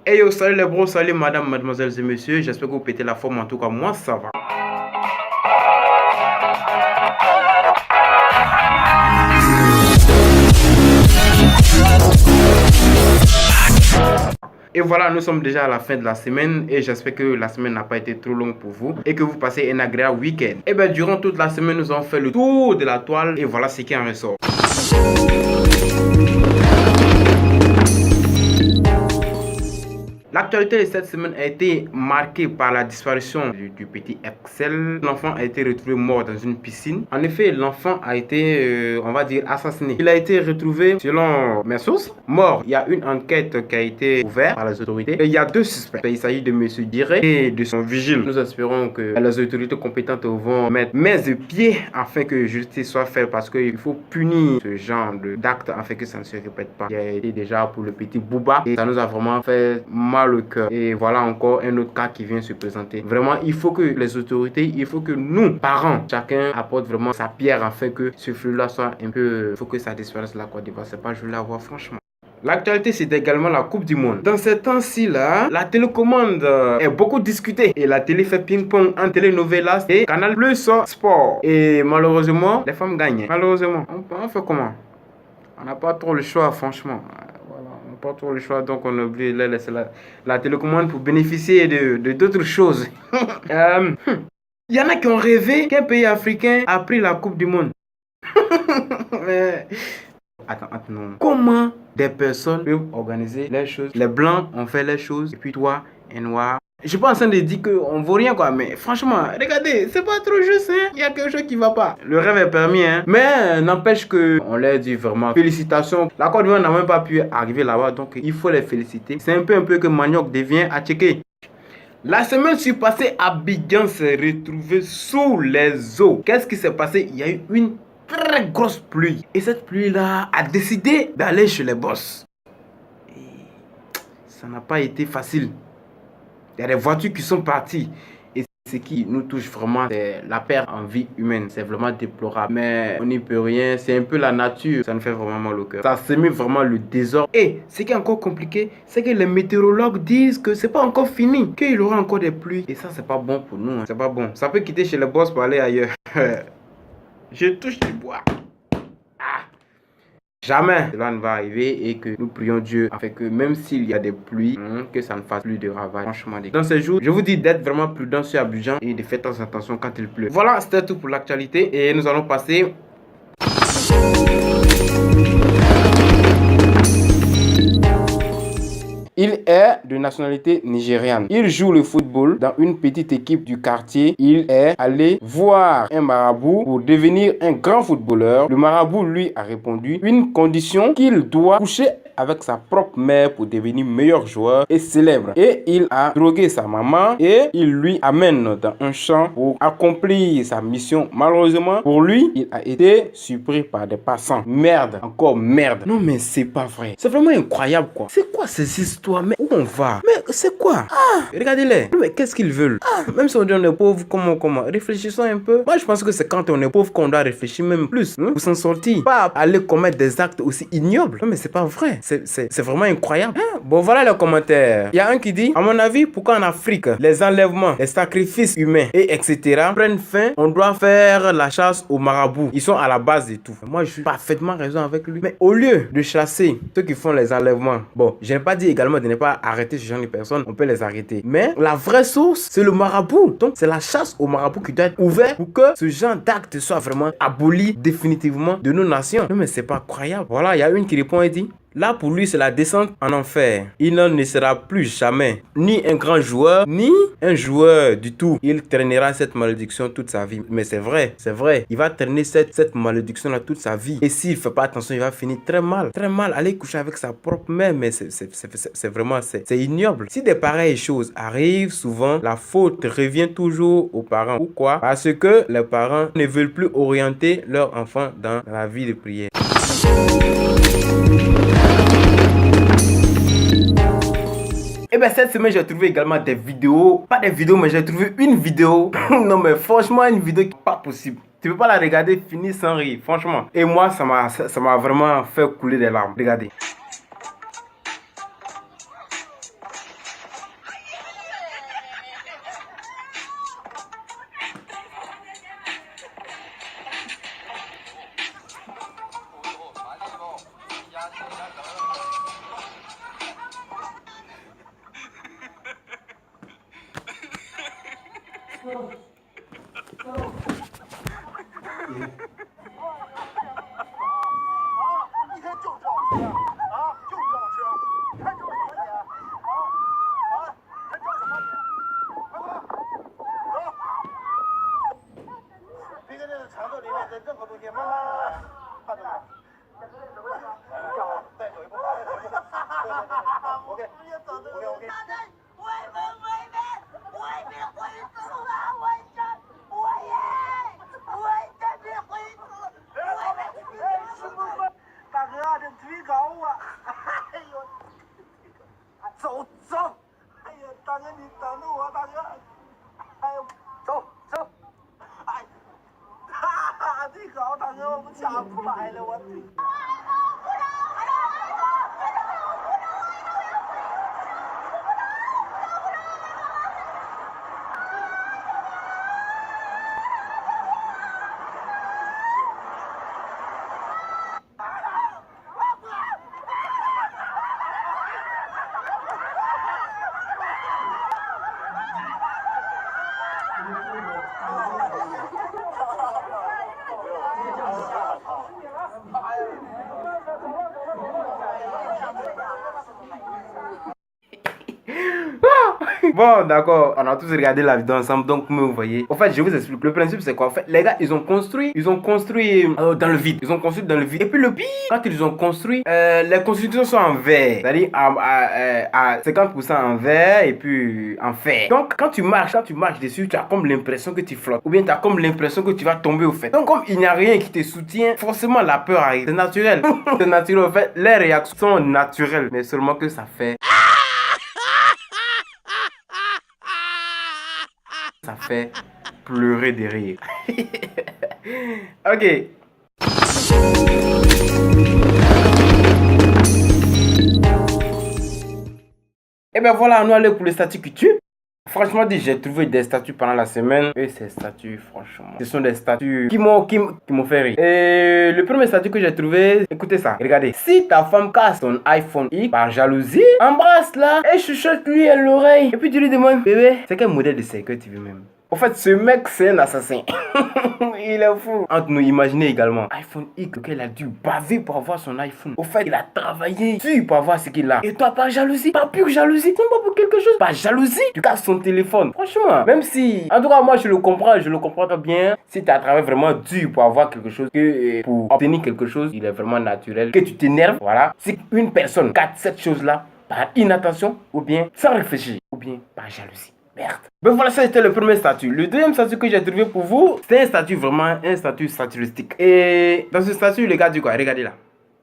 Hey yo, salut les bros, salut madame, mademoiselles et messieurs. J'espère que vous pétez la forme. En tout cas, moi ça va. Et voilà, nous sommes déjà à la fin de la semaine et j'espère que la semaine n'a pas été trop longue pour vous et que vous passez un agréable week-end. Et bien, durant toute la semaine, nous avons fait le tour de la toile et voilà ce qui en ressort. L'actualité de cette semaine a été marquée par la disparition du petit Axel. L'enfant a été retrouvé mort dans une piscine. En effet, l'enfant a été, on va dire, assassiné. Il a été retrouvé, selon mes sources, mort. Il y a une enquête qui a été ouverte par les autorités. Et il y a deux suspects. Il s'agit de M. Diré et de son vigile. Nous espérons que les autorités compétentes vont mettre main et pieds afin que justice soit faite parce qu'il faut punir ce genre d'acte afin que ça ne se répète pas. Il y a été déjà pour le petit Bouba et ça nous a vraiment fait mal le cœur. Et voilà encore un autre cas qui vient se présenter. Vraiment, il faut que les autorités, il faut que nous, parents, chacun apporte vraiment sa pierre afin que ce flux-là soit un peu... Il faut que ça disparaisse de la Côte d'Ivoire. C'est pas joli à voir, franchement. L'actualité, c'est également la Coupe du Monde. Dans ces temps-ci là, la télécommande est beaucoup discutée. Et la télé fait ping-pong entre Telenovelas et Canal Plus Sport. Et malheureusement, les femmes gagnent. Malheureusement, on fait comment? On n'a pas trop le choix, franchement. Pas trop le choix, donc on oublie de laisser la télécommande pour bénéficier de d'autres choses. Il y en a qui ont rêvé qu'un pays africain a pris la Coupe du Monde. Mais... Attends, non. Comment des personnes peuvent organiser les choses? Les blancs ont fait les choses, et puis toi, un noir. Je suis pas en train de dire qu'on vaut rien quoi, mais franchement, regardez, c'est pas trop juste, hein. Il y a quelque chose qui va pas. Le rêve est permis, hein. Mais n'empêche que on leur dit vraiment félicitations. La Côte d'Ivoire n'a même pas pu arriver là-bas, donc il faut les féliciter. C'est un peu que Manioc devient à checker. La semaine passée, Abidjan s'est retrouvé sous les eaux. Qu'est-ce qui s'est passé? Il y a eu une très grosse pluie. Et cette pluie-là a décidé d'aller chez les boss. Et ça n'a pas été facile. Il y a des voitures qui sont parties. Et ce qui nous touche vraiment, c'est la perte en vie humaine. C'est vraiment déplorable. Mais on n'y peut rien. C'est un peu la nature. Ça nous fait vraiment mal au cœur. Ça sème vraiment le désordre. Et ce qui est encore compliqué, c'est que les météorologues disent que c'est pas encore fini. Qu'il y aura encore des pluies. Et ça, c'est pas bon pour nous. Hein. C'est pas bon. Ça peut quitter chez les boss pour aller ailleurs. Je touche du bois. Jamais cela ne va arriver et que nous prions Dieu afin que même s'il y a des pluies, que ça ne fasse plus de ravages. Franchement, dans ces jours, je vous dis d'être vraiment prudent sur Abidjan et de faire attention quand il pleut. Voilà, c'était tout pour l'actualité et nous allons passer... Il est de nationalité nigériane. Il joue le football dans une petite équipe du quartier. Il est allé voir un marabout pour devenir un grand footballeur. Le marabout lui a répondu une condition qu'il doit coucher avec sa propre mère pour devenir meilleur joueur et célèbre. Et il a drogué sa maman et il lui amène dans un champ pour accomplir sa mission. Malheureusement, pour lui, il a été surpris par des passants. Merde, encore merde. Non mais c'est pas vrai. C'est vraiment incroyable quoi. C'est quoi ces histoires? Mais où on va? Mais c'est quoi? Regardez-les. Mais qu'est-ce qu'ils veulent? Même si on dit on est pauvre, comment? Réfléchissons un peu. Moi je pense que c'est quand on est pauvre qu'on doit réfléchir même plus. Pour s'en sortir. Pas aller commettre des actes aussi ignobles. Non mais c'est pas vrai. C'est vraiment incroyable. Bon, voilà les commentaires. Il y a un qui dit, à mon avis, pourquoi en Afrique, les enlèvements, les sacrifices humains et etc. prennent fin, on doit faire la chasse aux marabouts. Ils sont à la base de tout. Moi, je suis parfaitement raison avec lui. Mais au lieu de chasser ceux qui font les enlèvements, bon, je n'ai pas dit également de ne pas arrêter ce genre de personnes. On peut les arrêter. Mais la vraie source, c'est le marabout. Donc, c'est la chasse aux marabouts qui doit être ouverte pour que ce genre d'acte soit vraiment aboli définitivement de nos nations. Non, mais c'est pas croyable. Voilà, il y a une qui répond et dit, là, pour lui, c'est la descente en enfer. Il n'en sera plus jamais ni un grand joueur, ni un joueur du tout. Il traînera cette malédiction toute sa vie. Mais c'est vrai, c'est vrai. Il va traîner cette malédiction-là toute sa vie. Et s'il ne fait pas attention, il va finir très mal. Très mal. Aller coucher avec sa propre mère. Mais c'est vraiment, c'est ignoble. Si des pareilles choses arrivent, souvent, la faute revient toujours aux parents. Pourquoi? Parce que les parents ne veulent plus orienter leur enfant dans la vie de prière. Et bien cette semaine j'ai trouvé également des vidéos, pas des vidéos mais j'ai trouvé une vidéo, non mais franchement une vidéo qui n'est pas possible. Tu peux pas la regarder finir sans rire, franchement. Et moi ça m'a vraiment fait couler des larmes, regardez. Bon, d'accord, on a tous regardé la vidéo ensemble, donc vous voyez. En fait, je vous explique. Le principe, c'est quoi? En fait, les gars, ils ont construit dans le vide. Ils ont construit dans le vide. Et puis le pire, quand ils ont construit, les constructions sont en verre. C'est-à-dire à 50% en verre et puis en fer. Donc, quand tu marches dessus, tu as comme l'impression que tu flottes. Ou bien tu as comme l'impression que tu vas tomber au fait. Donc, comme il n'y a rien qui te soutient, forcément la peur arrive. C'est naturel. C'est naturel. En fait, les réactions sont naturelles. Mais seulement que ça fait pleurer de rire. Ok. Et ben voilà, on est allé pour les statuts culture. Franchement dit, j'ai trouvé des statuts pendant la semaine. Et ces statuts, franchement, ce sont des statuts qui m'ont fait rire. Et le premier statut que j'ai trouvé, écoutez ça, regardez. Si ta femme casse ton iPhone X par jalousie, embrasse-la et chuchote-lui à l'oreille. Et puis tu lui demandes, bébé, c'est quel modèle de série que tu veux même? En fait, ce mec, c'est un assassin. Il est fou. Entre nous, imaginez également iPhone X, lequel a dû baver pour avoir son iPhone. Au fait, il a travaillé dur pour avoir ce qu'il a. Et toi, pas jalousie, pas pure jalousie. C'est pas pour quelque chose. Pas jalousie. Tu casses son téléphone. Franchement, même si, en tout cas, moi, je le comprends très bien. Si tu as travaillé vraiment dur pour avoir quelque chose, que pour obtenir quelque chose, il est vraiment naturel. Que tu t'énerves, voilà. Si une personne gâte cette chose-là par inattention, ou bien sans réfléchir, ou bien par jalousie. Merde. Ben voilà, ça c'était le premier statut. Le deuxième statut que j'ai trouvé pour vous, c'est un statut vraiment, un statut satiristique. Et dans ce statut, les gars disent quoi? Regardez là.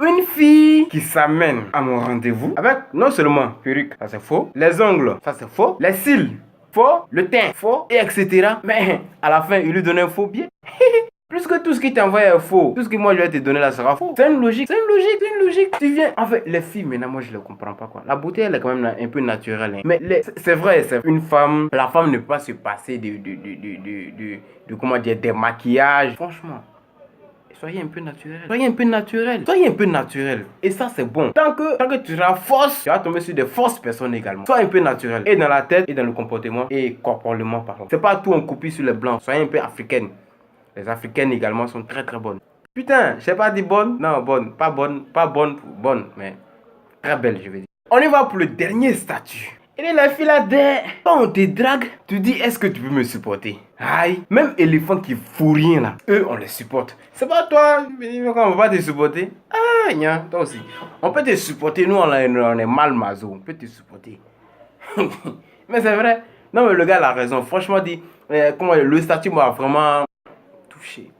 Une fille qui s'amène à mon rendez-vous avec non seulement perruque, ça c'est faux, les ongles, ça c'est faux, les cils, faux, le teint, faux, et etc. Mais à la fin, il lui donne un faux billet. Plus que tout ce qui t'envoie est faux, tout ce que moi je vais te donner là sera faux. C'est une logique, Tu viens. En fait, les filles, maintenant, moi je ne comprends pas quoi. La beauté, elle est quand même un peu naturelle. Hein. Mais c'est vrai, c'est une femme. La femme ne peut pas se passer comment dire, des maquillages. Franchement. Soyez un peu naturel. Et ça, c'est bon. Tant que tu seras force, tu vas tomber sur des fausses personnes également. Sois un peu naturel. Et dans la tête, et dans le comportement, et corporellement parlant. C'est pas tout en copie sur les blancs. Soyez un peu africaine. Les africaines également sont très très bonnes. Putain, j'ai pas dit bonne. Non, bonne. Pas bonne, mais très belle, je vais dire. On y va pour le dernier statut. Et la fille là, quand on te drague, tu dis, est-ce que tu peux me supporter? Aïe, même éléphant qui fout rien là, eux on les supporte. C'est pas toi, quand on va pas te supporter. Ah, nia, toi aussi. On peut te supporter, nous on est mal mazo, on peut te supporter. Mais c'est vrai. Non mais le gars a raison, franchement dit, le statut m'a vraiment touché.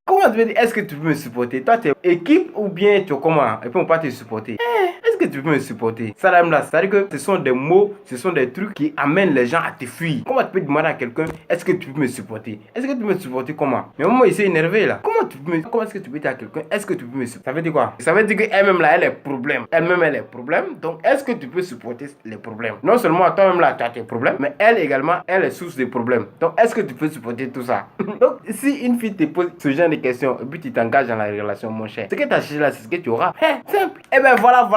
Comment tu veux dire, est-ce que tu peux me supporter? Toi, tu es équipe ou bien tu es comment? Et puis on peut pas te supporter. Est-ce que tu peux me supporter? Ça là, c'est-à-dire que ce sont des mots, ce sont des trucs qui amènent les gens à te fuir. Comment tu peux demander à quelqu'un, est-ce que tu peux me supporter? Est-ce que tu peux me supporter comment? Mais moi, il s'est énervé là. Comment est-ce que tu peux dire à quelqu'un, est-ce que tu peux me supporter? Ça veut dire quoi? Ça veut dire qu'elle-même là, elle est problème. Elle-même, elle est problème. Donc, est-ce que tu peux supporter les problèmes? Non seulement toi-même là, tu as tes problèmes, mais elle également, elle est source des problèmes. Donc, est-ce que tu peux supporter tout ça? Donc, si une fille te pose ce genre de questions, et puis tu t'engages dans la relation, mon cher, ce que tu as cherché là, c'est ce que tu auras. Simple. Et ben voilà.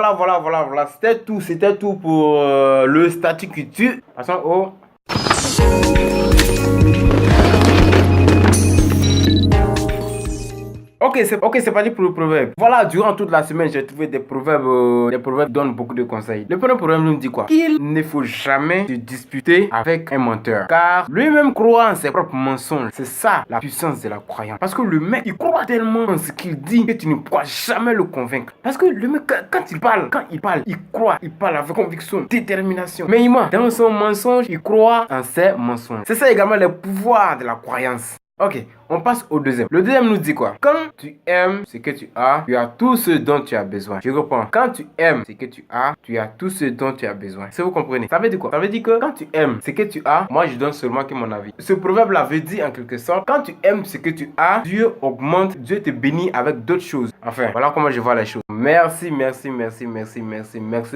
C'était tout pour le statut culture. Passons au Ok, c'est parti pour le proverbe. Voilà, durant toute la semaine, j'ai trouvé des proverbes qui donnent beaucoup de conseils. Le premier proverbe nous dit quoi? Qu'il ne faut jamais se disputer avec un menteur, car lui-même croit en ses propres mensonges. C'est ça la puissance de la croyance. Parce que le mec, il croit tellement en ce qu'il dit que tu ne pourras jamais le convaincre. Parce que le mec, quand il parle, il croit, il parle avec conviction, détermination. Mais dans son mensonge, il croit en ses mensonges. C'est ça également le pouvoir de la croyance. Ok, on passe au deuxième. Le deuxième nous dit quoi? Quand tu aimes ce que tu as tout ce dont tu as besoin. Je reprends. Quand tu aimes ce que tu as tout ce dont tu as besoin. Si vous comprenez, ça veut dire quoi? Ça veut dire que quand tu aimes ce que tu as, moi je donne seulement que mon avis. Ce proverbe-là veut dire en quelque sorte, quand tu aimes ce que tu as, Dieu augmente, Dieu te bénit avec d'autres choses. Enfin, voilà comment je vois les choses. Merci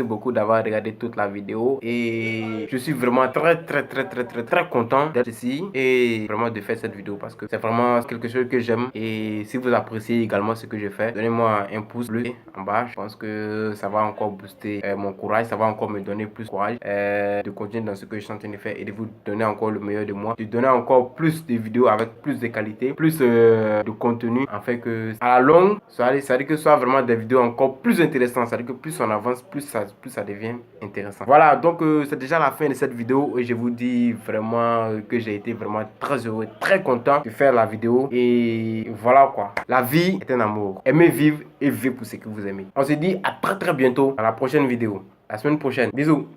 beaucoup d'avoir regardé toute la vidéo. Et je suis vraiment très content d'être ici et vraiment de faire cette vidéo parce que c'est vraiment quelque chose que j'aime. Et si vous appréciez également ce que je fais, donnez-moi un pouce bleu en bas. Je pense que ça va encore booster mon courage, ça va encore me donner plus de courage de continuer dans ce que je suis en train de faire et de vous donner encore le meilleur de moi, de donner encore plus de vidéos avec plus de qualité, plus de contenu, afin que à la longue, ça veut dire que ce soit vraiment des vidéos encore plus intéressantes. Ça veut dire que plus on avance, plus ça devient intéressant. Voilà, donc c'est déjà la fin de cette vidéo et je vous dis vraiment que j'ai été vraiment très heureux, très content de faire la vidéo. Et voilà quoi, la vie est un amour. Aimez vivre et vivez pour ce que vous aimez. On se dit à très bientôt dans la prochaine vidéo, la semaine prochaine. Bisous.